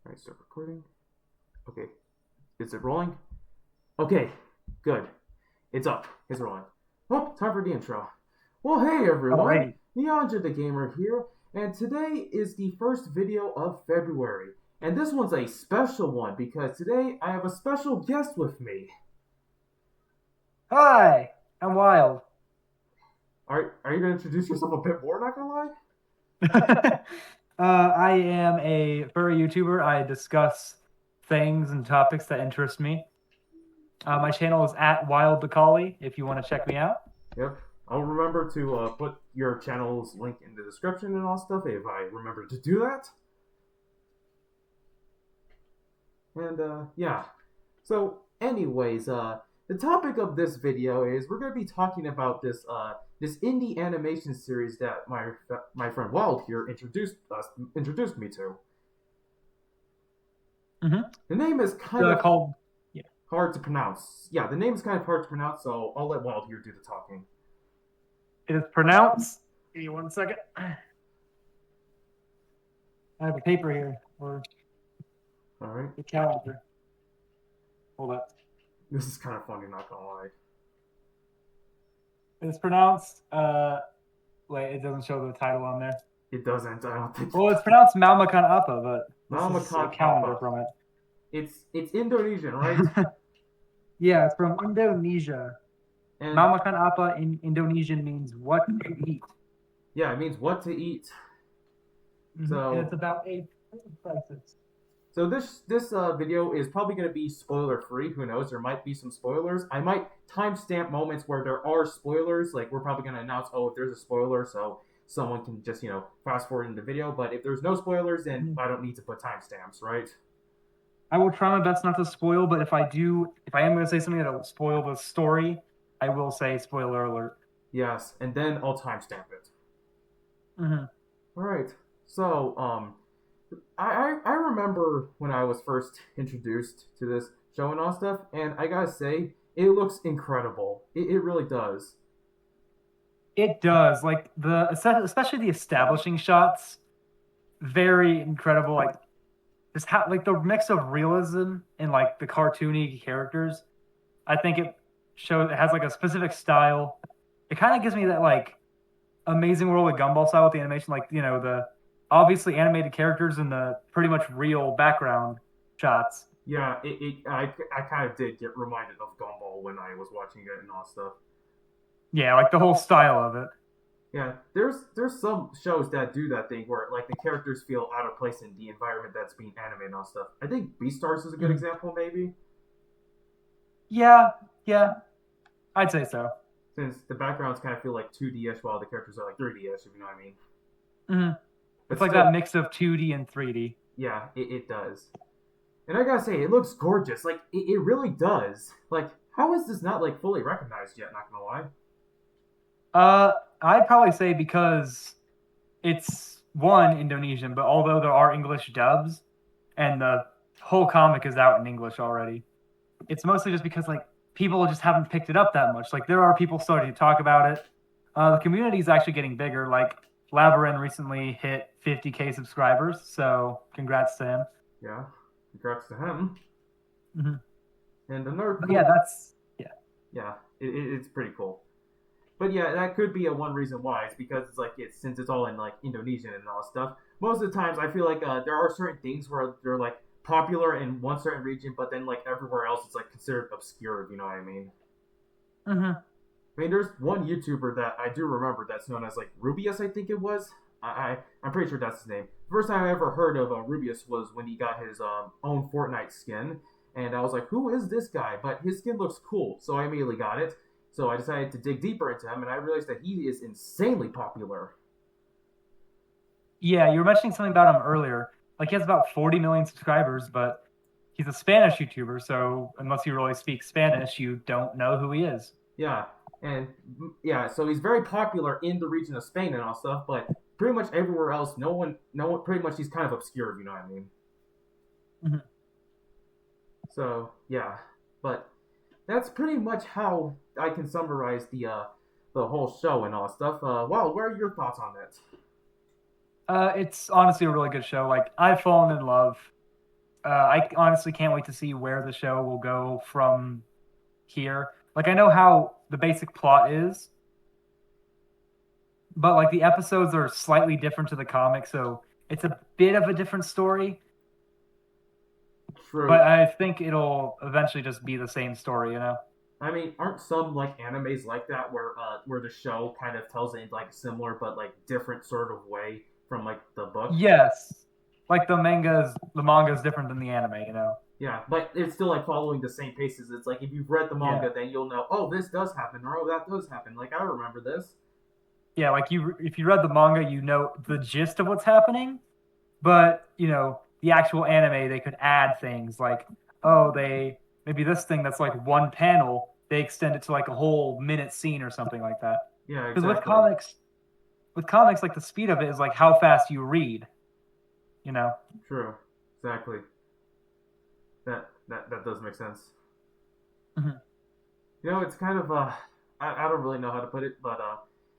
Alright, start recording. Okay. Is it rolling? Okay, good. It's up. It's rolling. Oh, time for the intro. Well, hey everyone! Alrighty. Neonja the Gamer here, and today is the first video of February. And this one's a special one because today I have a special guest with me. Hi, I'm Wild. Are you gonna introduce yourself a bit more, not gonna lie? I am a furry YouTuber. I discuss things and topics that interest me. My channel is at Wild the Collie if you want to check me out. Yep. I'll remember to put your channel's link in the description and all stuff if I remember to do that. And yeah. So, anyways, the topic of this video is we're gonna be talking about this indie animation series that my friend Wild here introduced me to. Mm-hmm. The name is kind of Called, yeah, hard to pronounce. Yeah, the name is kind of hard to pronounce, so I'll let Wild here do the talking. it is pronounced. Give me 1 second. I have a paper here or All right. the calendar. Hold up. This is kind of funny, not gonna lie. It is pronounced. Wait, it doesn't show the title on there. It doesn't. I don't think. Well, it's pronounced Makan Appa, but this is a Makan calendar Appa. from it. It's Indonesian, right? Yeah, it's from Indonesia. And Makan apa in Indonesian means what to eat. yeah, it means what to eat. And So it's about a food crisis. So this video is probably going to be spoiler free. Who knows? There might be some spoilers. I might timestamp moments where there are spoilers. Like we're probably going to announce, oh, if there's a spoiler, so someone can just fast forward in the video. But if there's no spoilers, then I don't need to put timestamps, right? I will try my best not to spoil, but if I am going to say something that will spoil the story, I will say spoiler alert. Yes, and then I'll timestamp it. Mm-hmm. All right. So I remember when I was first introduced to this show and all stuff, and I gotta say, it looks incredible. It really does. It does, like especially the establishing shots, very incredible. Like just how like the mix of realism and like the cartoony characters. I think it has like a specific style. It kind of gives me that like Amazing World of Gumball style with the animation, like the obviously animated characters and the pretty much real background shots. Yeah, I kind of did get reminded of Gumball when I was watching it and all stuff. Yeah, like the whole style of it. Yeah, there's some shows that do that thing where like the characters feel out of place in the environment that's being animated and all stuff. I think Beastars is a good Mhm. example, maybe, Yeah, yeah, I'd say so. since the backgrounds kind of feel like 2D-ish while the characters are like 3D-ish, if you know what I mean. hmm But It's like still, that mix of 2D and 3D. yeah, it does. And I gotta say, it looks gorgeous. Like it really does. Like, how is this not like fully recognized yet? Not gonna lie. I'd probably say because it's one Indonesian, but although there are English dubs and the whole comic is out in English already, it's mostly just because like people just haven't picked it up that much. Like there are people starting to talk about it. The community is actually getting bigger. Like Labyrinth recently hit 50K subscribers, so congrats to him. Yeah, congrats to him. Mm-hmm. And another But cool, yeah, that's yeah. yeah, it's pretty cool. But yeah, that could be a one reason why. It's because it's since it's all in like Indonesian and all stuff. Most of the times, I feel like there are certain things where they're like popular in one certain region, but then like everywhere else, it's like considered obscure. If you know what I mean. Mm-hmm. I mean, there's one YouTuber that I do remember that's known as like Rubius, I think it was. I'm pretty sure that's his name. First time I ever heard of Rubius was when he got his own Fortnite skin, and I was like, who is this guy? But his skin looks cool, so I immediately got it. So I decided to dig deeper into him, and I realized that he is insanely popular. Yeah, you were mentioning something about him earlier. Like he has about 40 million subscribers, but he's a Spanish YouTuber, so unless you really speak Spanish, you don't know who he is. Yeah, and yeah, so he's very popular in the region of Spain and all stuff, but pretty much everywhere else, no one, pretty much he's kind of obscure, if you know what I mean. Mm-hmm. So yeah, but that's pretty much how I can summarize the whole show and all stuff. Wow, what are your thoughts on it? It's honestly a really good show. Like I've fallen in love I honestly can't wait to see where the show will go from here. Like I know how the basic plot is, but like the episodes are slightly different to the comic, so it's a bit of a different story. But True. I think it'll eventually just be the same story, you know? I mean, aren't some like animes like that where the show kind of tells it in like similar but like different sort of way from like the book? Yes. Like the manga is different than the anime, you know? Yeah, but it's still like following the same paces. It's like if you've read the Yeah. manga, then you'll know. Oh, this does happen, or oh, that does happen. Like I remember this. Yeah, like if you read the manga, you know the gist of what's happening, but you know, the actual anime they could add things like, oh, they maybe this thing that's like one panel, they extend it to like a whole minute scene or something like that. Yeah, Because exactly. with comics, like the speed of it is like how fast you read, you know? True. Exactly. That does make sense. Mhm. It's kind of I don't really know how to put it, but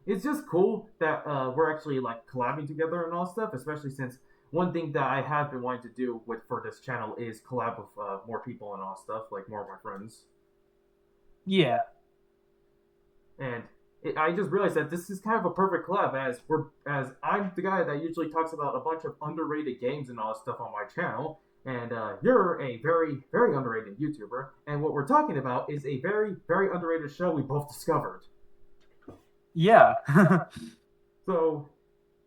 it's just cool that we're actually like collabing together and all stuff. Especially since one thing that I have been wanting to do with for this channel is collab with more people and all stuff, like more of my friends. Yeah. And I just realized that this is kind of a perfect collab as I'm the guy that usually talks about a bunch of underrated games and all stuff on my channel, and you're a very underrated YouTuber, and what we're talking about is a very underrated show we both discovered. Yeah. So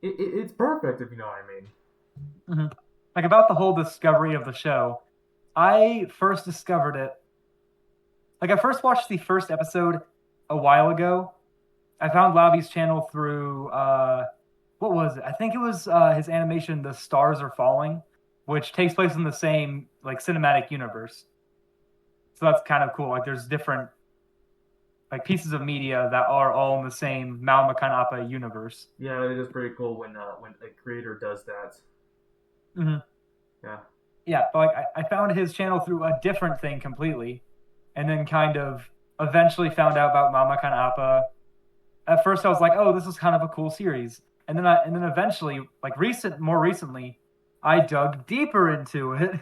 it's perfect if you know what I mean. Mhm. Like about the whole discovery of the show, I first discovered it. Like I first watched the first episode a while ago. I found Labby's channel through what was it? I think it was his animation "The Stars Are Falling," which takes place in the same like cinematic universe. So that's kind of cool. Like there's different like pieces of media that are all in the same Makan Appa universe. Yeah, it is pretty cool when a creator does that. Hmm. Yeah, Yeah, but like I found his channel through a different thing completely, and then kind of eventually found out about Makan Appa. At first, I was like, "Oh, this is kind of a cool series," and then eventually, like more recently, I dug deeper into it,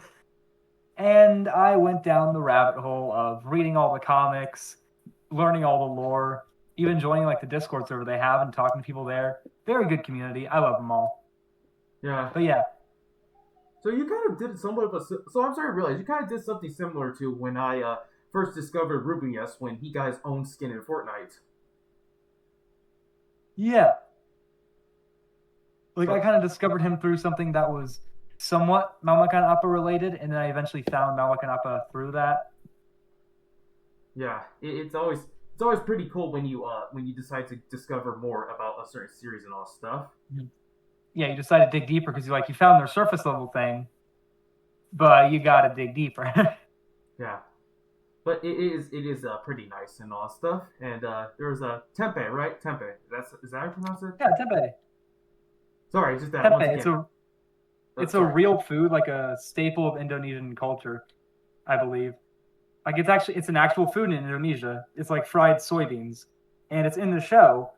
and I went down the rabbit hole of reading all the comics, learning all the lore, even joining like the Discord server they have and talking to people there. Very good community. I love them all. yeah. But yeah, So you kind of did somewhat of a. So I'm sorry to realize you kind of did something similar to when I first discovered Rubius when he got his own skin in Fortnite. yeah. Like I So kind of discovered him through something that was somewhat Malmakan Appa related, and then I eventually found Malmakan Appa through that. yeah, it's always pretty cool when you decide to discover more about a certain series and all stuff. Mhm. Yeah, you decided to dig deeper because you found their surface level thing, but you got to dig deeper. Yeah, but it is pretty nice and all stuff. And there's a Tempe, right? Tempe. Is that how you pronounce it? Yeah, Tempe. Sorry, just that Tempe. once again. It's a Sorry. real food, like a staple of Indonesian culture, I believe. Like it's an actual food in Indonesia. It's like fried soybeans, and it's in the show,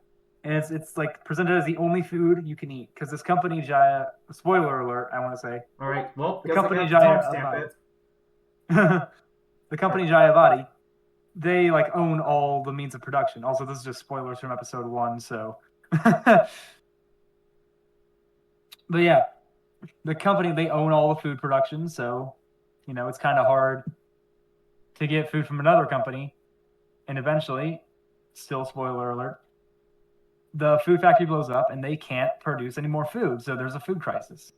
and it's like presented as the only food you can eat because this company Jaya. Spoiler alert! I want to say All right. Well, the guess I company have to timestamp Jaya it. the company Jayavati, they like own all the means of production. Also, this is just spoilers from episode one, so. But yeah, the company they own all the food production, so it's kind of hard to get food from another company, and eventually, still spoiler alert, the food factory blows up and they can't produce any more food, so there's a food crisis,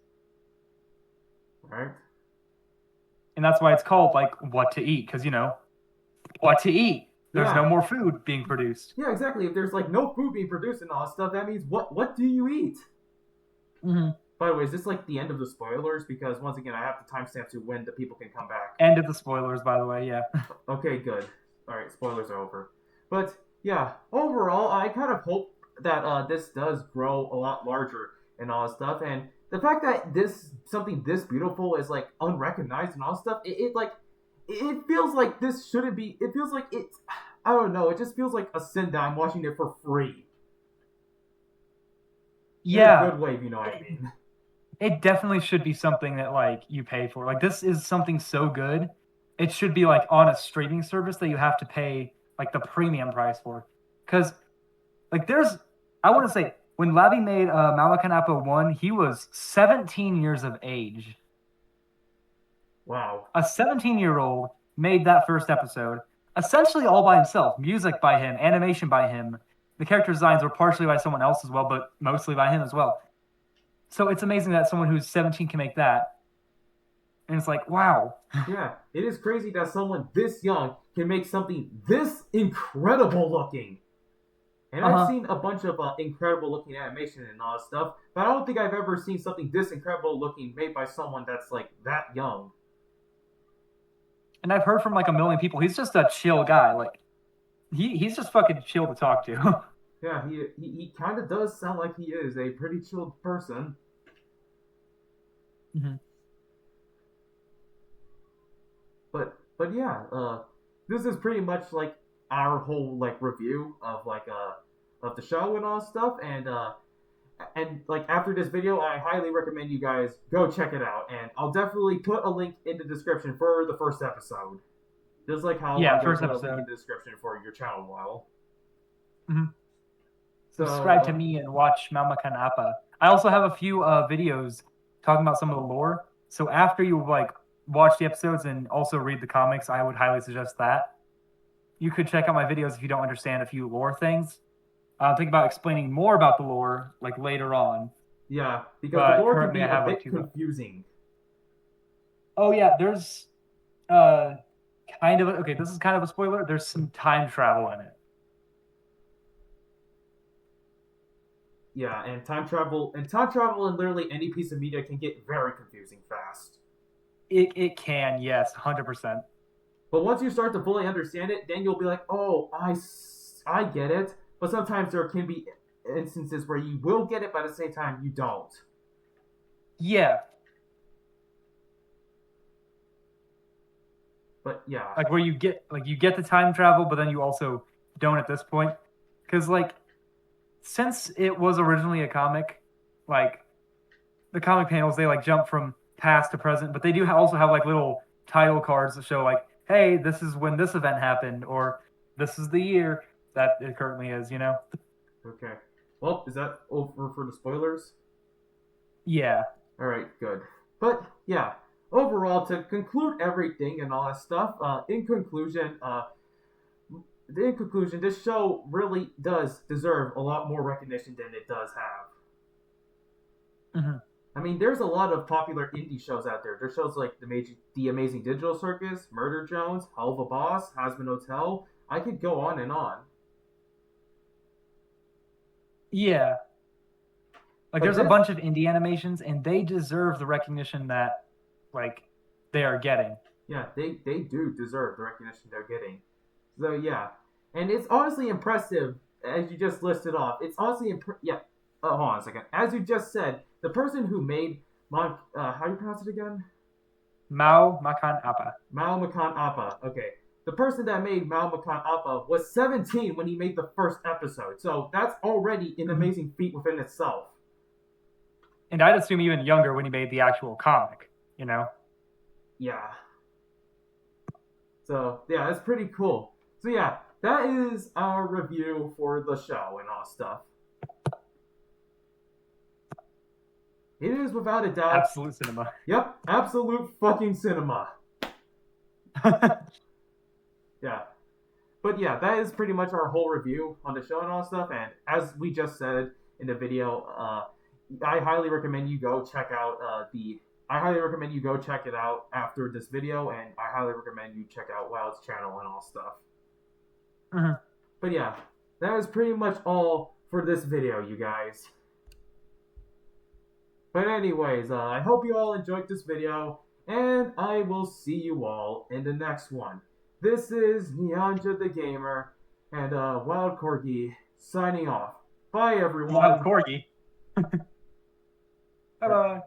All right. and that's why it's called like what to eat, because what to eat. There's no Yeah. more food being produced. Yeah, exactly. If there's like no food being produced and all that stuff, that means what do you eat? Mm-hmm. By the way, is this like the end of the spoilers? Because once again, I have the timestamp to when the people can come back. End of the spoilers, by the way. Yeah. Okay, good. All right, spoilers are over. But yeah, overall, I kind of hope that this does grow a lot larger and all that stuff. And the fact that this something this beautiful is like unrecognized and all that stuff, it feels like this shouldn't be. It feels like it's. I don't know. It just feels like a sin that I'm watching it for free in a Yeah. good way, if you know what I mean. it definitely should be something that like you pay for. Like this is something so good, it should be like on a streaming service that you have to pay like the premium price for. Because like there's, I want to say when Lavi made Malakan Appa 1, he was 17 years of age. Wow. A 17-year-old made that first episode essentially all by himself. Music by him, animation by him. The character designs were partially by someone else as well, but mostly by him as well. So it's amazing that someone who's 17 can make that. And it's like, wow. Yeah, it is crazy that someone this young can make something this incredible looking. And I've Uh-huh. seen a bunch of incredible looking animation and all that stuff, but I don't think I've ever seen something this incredible looking made by someone that's like that young. And I've heard from like a million people, he's just a chill guy. Like he's just fucking chill to talk to. Yeah, he kind of does sound like he is a pretty chilled person. Mhm. But yeah, this is pretty much like our whole like review of the show and all stuff, and like after this video, I highly recommend you guys go check it out, and I'll definitely put a link in the description for the first episode, just like how Yeah, I'm gonna first put a link episode. in the description for your channel while. Mhm. So Subscribe to me and watch Makan Appa. I also have a few videos talking about some of the lore. So after you like watch the episodes and also read the comics, I would highly suggest that. You could check out my videos if you don't understand a few lore things. Think about explaining more about the lore like later on. yeah, because the But lore can currently, be I a have like bit two books. confusing. Oh yeah, there's uh kind of okay. This is kind of a spoiler. There's some time travel in it. Yeah, and time travel in literally any piece of media can get very confusing fast. It can, yes, 100%. But once you start to fully understand it, then you'll be like, oh, I get it. But sometimes there can be instances where you will get it, but at the same time, you don't. Yeah, But yeah, like where you get the time travel, but then you also don't at this point, because like since it was originally a comic, like the comic panels they like jump from past to present, but they do also have like little title cards that show like, hey, this is when this event happened, or this is the year that it currently is. You know? okay. Well, is that over for the spoilers? Yeah, All right, good. But yeah, overall, to conclude everything and all that stuff, in conclusion, this show really does deserve a lot more recognition than it does have. hmm I mean, there's a lot of popular indie shows out there. There's shows like the Amazing Digital Circus, Murder Jones, Hell of a Boss, Hazbin Hotel. I could go on and on. yeah. Like But there's a this, bunch of indie animations, and they deserve the recognition that like they are getting. yeah, they do deserve the recognition they're getting. So yeah, and it's honestly impressive as you just listed off. It's honestly yeah. Hold on a second. As you just said, the person who made how do you pronounce it again? Mao Makan Appa. Mao Makan Appa. Okay. The person that made Mao Makan Appa was 17 when he made the first episode. So that's already an Mhm. amazing feat within itself. And I'd assume even younger when he made the actual comic. You know? Yeah. So yeah, that's pretty cool. So yeah, that is our review for the show and all stuff. It is without a doubt. Absolute cinema. Yep, absolute fucking cinema. Yeah. But yeah, that is pretty much our whole review on the show and all stuff. And as we just said in the video, I highly recommend you go check out I highly recommend you go check it out after this video, and I highly recommend you check out Wild's channel and all stuff. Mhm. But yeah, that is pretty much all for this video, you guys. But anyways, I hope you all enjoyed this video, and I will see you all in the next one. This is Nyanja the Gamer and Wild Corgi signing off. Bye, everyone. Wild Corgi. Bye bye.